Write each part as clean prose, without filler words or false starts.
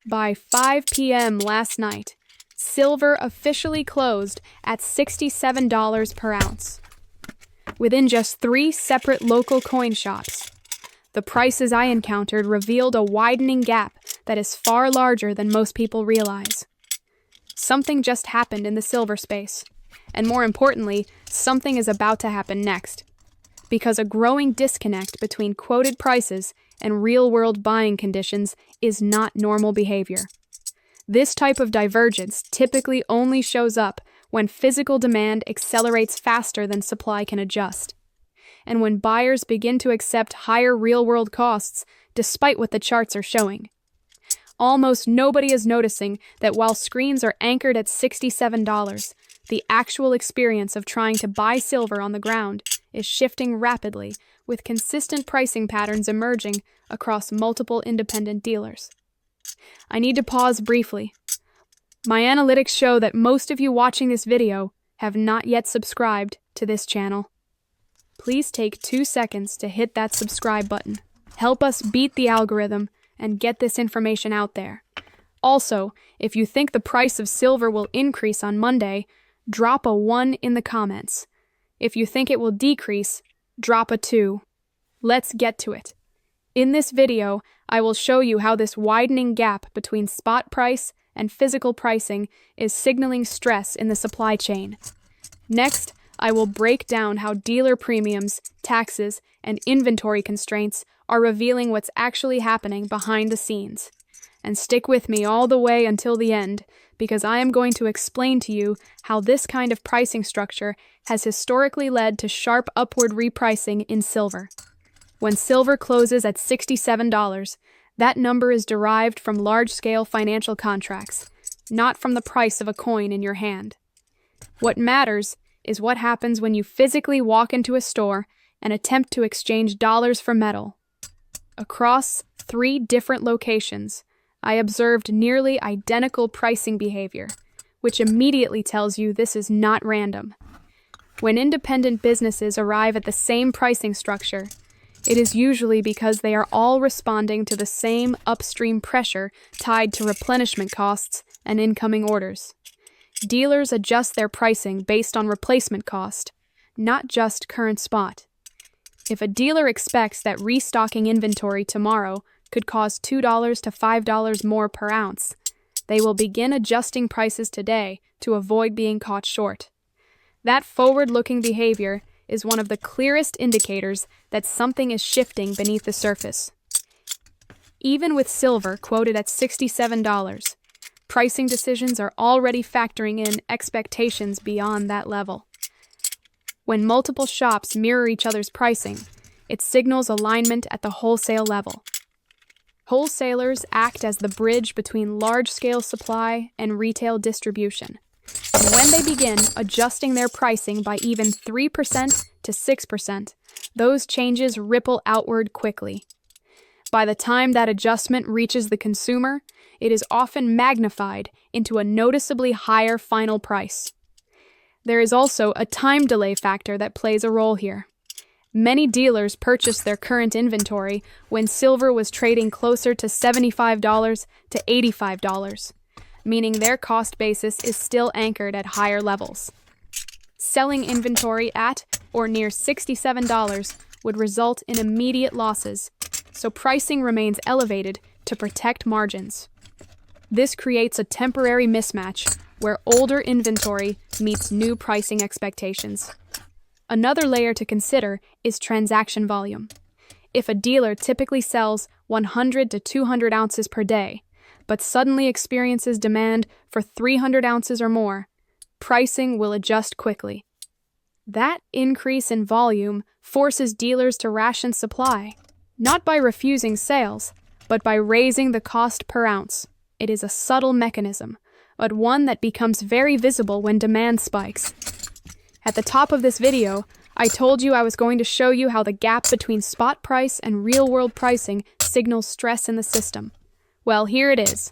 By 5 p.m. last night, silver officially closed at $67 per ounce. Within just 3 separate local coin shops, the prices I encountered revealed a widening gap that is far larger than most people realize. Something just happened in the silver space, and more importantly, something is about to happen next, because a growing disconnect between quoted prices and real-world buying conditions is not normal behavior. This type of divergence typically only shows up when physical demand accelerates faster than supply can adjust, and when buyers begin to accept higher real-world costs despite what the charts are showing. Almost nobody is noticing that while screens are anchored at $67, the actual experience of trying to buy silver on the ground is shifting rapidly, with consistent pricing patterns emerging across multiple independent dealers. I need to pause briefly. My analytics show that most of you watching this video have not yet subscribed to this channel. Please take 2 seconds to hit that subscribe button. Help us beat the algorithm and get this information out there. Also, if you think the price of silver will increase on Monday, drop a 1 in the comments. If you think it will decrease, drop a 2. Let's get to it. In this video, I will show you how this widening gap between spot price and physical pricing is signaling stress in the supply chain. Next, I will break down how dealer premiums, taxes, and inventory constraints are revealing what's actually happening behind the scenes. And stick with me all the way until the end, because I am going to explain to you how this kind of pricing structure has historically led to sharp upward repricing in silver. When silver closes at $67, that number is derived from large-scale financial contracts, not from the price of a coin in your hand. What matters is what happens when you physically walk into a store and attempt to exchange dollars for metal. Across 3 different locations, I observed nearly identical pricing behavior, which immediately tells you this is not random. When independent businesses arrive at the same pricing structure, it is usually because they are all responding to the same upstream pressure tied to replenishment costs and incoming orders. Dealers adjust their pricing based on replacement cost, not just current spot. If a dealer expects that restocking inventory tomorrow could cost $2 to $5 more per ounce, they will begin adjusting prices today to avoid being caught short. That forward-looking behavior is one of the clearest indicators that something is shifting beneath the surface. Even with silver quoted at $67, pricing decisions are already factoring in expectations beyond that level. When multiple shops mirror each other's pricing, it signals alignment at the wholesale level. Wholesalers act as the bridge between large-scale supply and retail distribution. And when they begin adjusting their pricing by even 3% to 6%, those changes ripple outward quickly. By the time that adjustment reaches the consumer, it is often magnified into a noticeably higher final price. There is also a time delay factor that plays a role here. Many dealers purchased their current inventory when silver was trading closer to $75 to $85, meaning their cost basis is still anchored at higher levels. Selling inventory at or near $67 would result in immediate losses, so pricing remains elevated to protect margins. This creates a temporary mismatch where older inventory meets new pricing expectations. Another layer to consider is transaction volume. If a dealer typically sells 100 to 200 ounces per day, but suddenly experiences demand for 300 ounces or more, pricing will adjust quickly. That increase in volume forces dealers to ration supply, not by refusing sales, but by raising the cost per ounce. It is a subtle mechanism, but one that becomes very visible when demand spikes. At the top of this video, I told you I was going to show you how the gap between spot price and real-world pricing signals stress in the system. Well, here it is.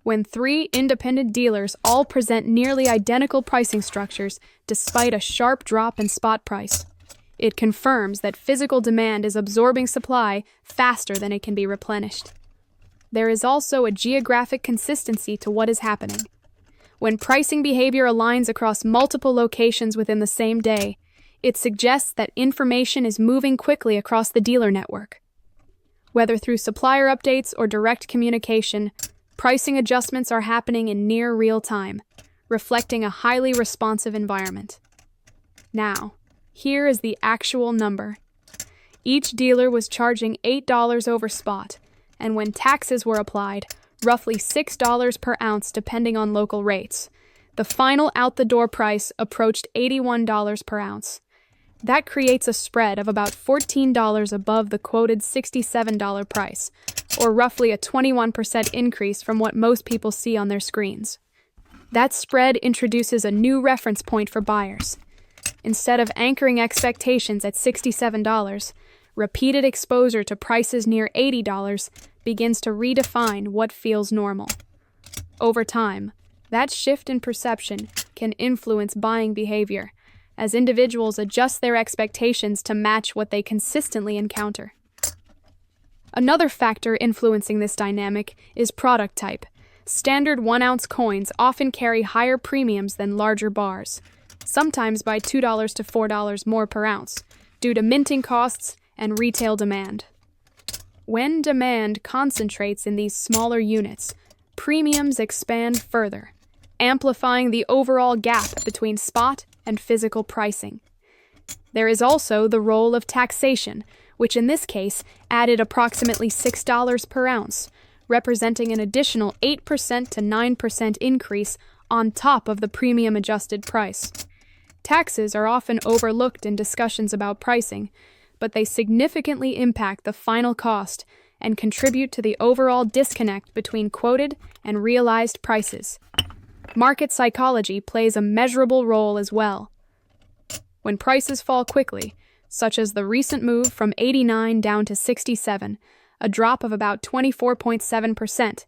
When 3 independent dealers all present nearly identical pricing structures despite a sharp drop in spot price, it confirms that physical demand is absorbing supply faster than it can be replenished. there is also a geographic consistency to what is happening. When pricing behavior aligns across multiple locations within the same day, it suggests that information is moving quickly across the dealer network. Whether through supplier updates or direct communication, pricing adjustments are happening in near real time, reflecting a highly responsive environment. Now, here is the actual number. Each dealer was charging $8 over spot, and when taxes were applied, roughly $6 per ounce depending on local rates. The final out-the-door price approached $81 per ounce. That creates a spread of about $14 above the quoted $67 price, or roughly a 21% increase from what most people see on their screens. That spread introduces a new reference point for buyers. Instead of anchoring expectations at $67, repeated exposure to prices near $80 begins to redefine what feels normal. Over time, that shift in perception can influence buying behavior, as individuals adjust their expectations to match what they consistently encounter. Another factor influencing this dynamic is product type. Standard 1-ounce coins often carry higher premiums than larger bars, sometimes by $2 to $4 more per ounce, due to minting costs and retail demand. When demand concentrates in these smaller units, premiums expand further, amplifying the overall gap between spot and physical pricing. There is also the role of taxation, which in this case added approximately $6 per ounce, representing an additional 8% to 9% increase on top of the premium adjusted price. Taxes are often overlooked in discussions about pricing, but they significantly impact the final cost and contribute to the overall disconnect between quoted and realized prices. Market psychology plays a measurable role as well. When prices fall quickly, such as the recent move from 89 down to 67, a drop of about 24.7%,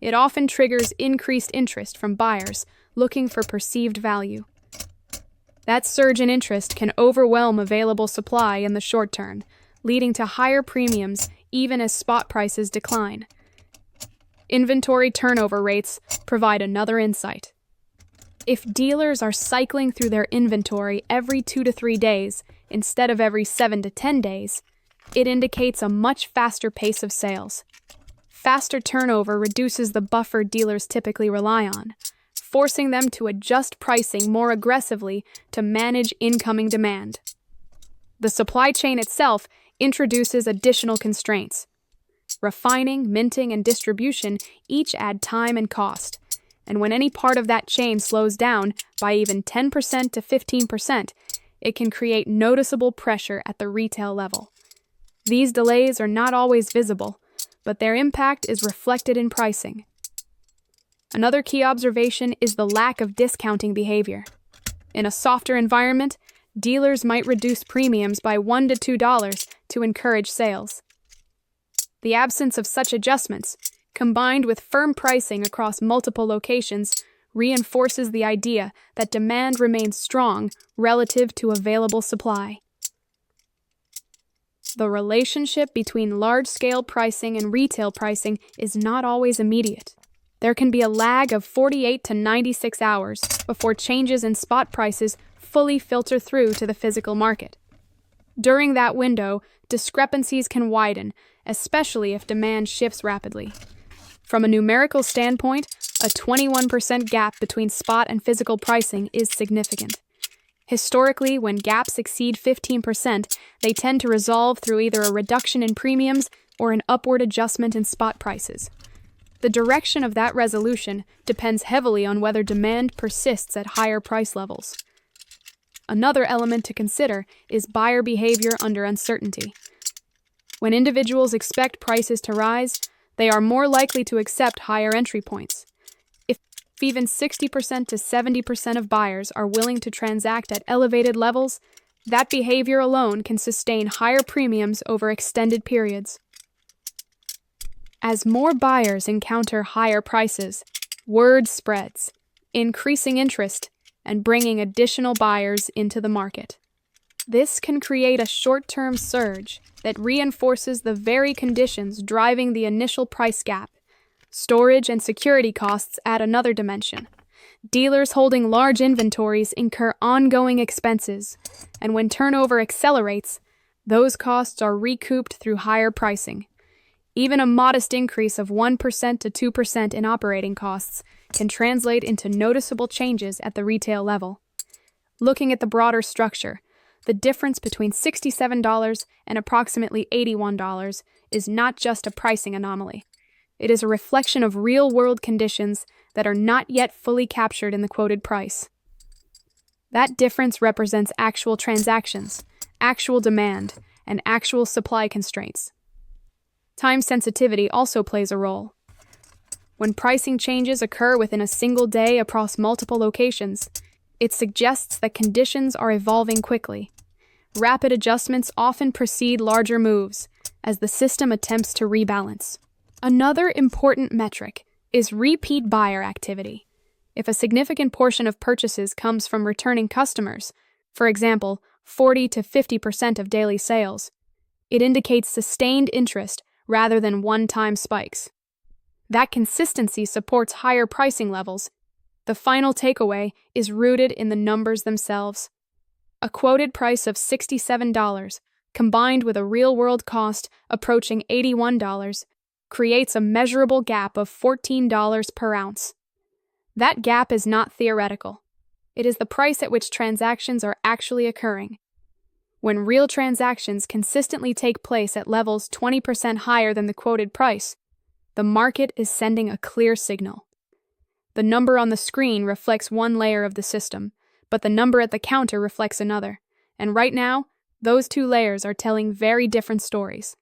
it often triggers increased interest from buyers looking for perceived value. That surge in interest can overwhelm available supply in the short term, leading to higher premiums even as spot prices decline. Inventory turnover rates provide another insight. If dealers are cycling through their inventory every 2 to 3 days instead of every 7 to 10 days, it indicates a much faster pace of sales. Faster turnover reduces the buffer dealers typically rely on, forcing them to adjust pricing more aggressively to manage incoming demand. The supply chain itself introduces additional constraints. Refining, minting, and distribution each add time and cost, and when any part of that chain slows down by even 10% to 15%, it can create noticeable pressure at the retail level. These delays are not always visible, but their impact is reflected in pricing. Another key observation is the lack of discounting behavior. In a softer environment, dealers might reduce premiums by $1 to $2 to encourage sales. The absence of such adjustments, combined with firm pricing across multiple locations, reinforces the idea that demand remains strong relative to available supply. The relationship between large-scale pricing and retail pricing is not always immediate. There can be a lag of 48 to 96 hours before changes in spot prices fully filter through to the physical market. During that window, discrepancies can widen, especially if demand shifts rapidly. From a numerical standpoint, a 21% gap between spot and physical pricing is significant. Historically, when gaps exceed 15%, they tend to resolve through either a reduction in premiums or an upward adjustment in spot prices. The direction of that resolution depends heavily on whether demand persists at higher price levels. Another element to consider is buyer behavior under uncertainty. When individuals expect prices to rise, they are more likely to accept higher entry points. If even 60% to 70% of buyers are willing to transact at elevated levels, that behavior alone can sustain higher premiums over extended periods. As more buyers encounter higher prices, word spreads, increasing interest and bringing additional buyers into the market. This can create a short-term surge that reinforces the very conditions driving the initial price gap. Storage and security costs add another dimension. Dealers holding large inventories incur ongoing expenses, and when turnover accelerates, those costs are recouped through higher pricing. Even a modest increase of 1% to 2% in operating costs can translate into noticeable changes at the retail level. Looking at the broader structure, the difference between $67 and approximately $81 is not just a pricing anomaly. It is a reflection of real-world conditions that are not yet fully captured in the quoted price. That difference represents actual transactions, actual demand, and actual supply constraints. Time sensitivity also plays a role. When pricing changes occur within a single day across multiple locations, it suggests that conditions are evolving quickly. Rapid adjustments often precede larger moves as the system attempts to rebalance. Another important metric is repeat buyer activity. If a significant portion of purchases comes from returning customers, for example, 40 to 50% of daily sales, it indicates sustained interest rather than one-time spikes. That consistency supports higher pricing levels. The final takeaway is rooted in the numbers themselves. A quoted price of $67, combined with a real-world cost approaching $81, creates a measurable gap of $14 per ounce. That gap is not theoretical. It is the price at which transactions are actually occurring. When real transactions consistently take place at levels 20% higher than the quoted price, the market is sending a clear signal. The number on the screen reflects one layer of the system, but the number at the counter reflects another. And right now, those two layers are telling very different stories.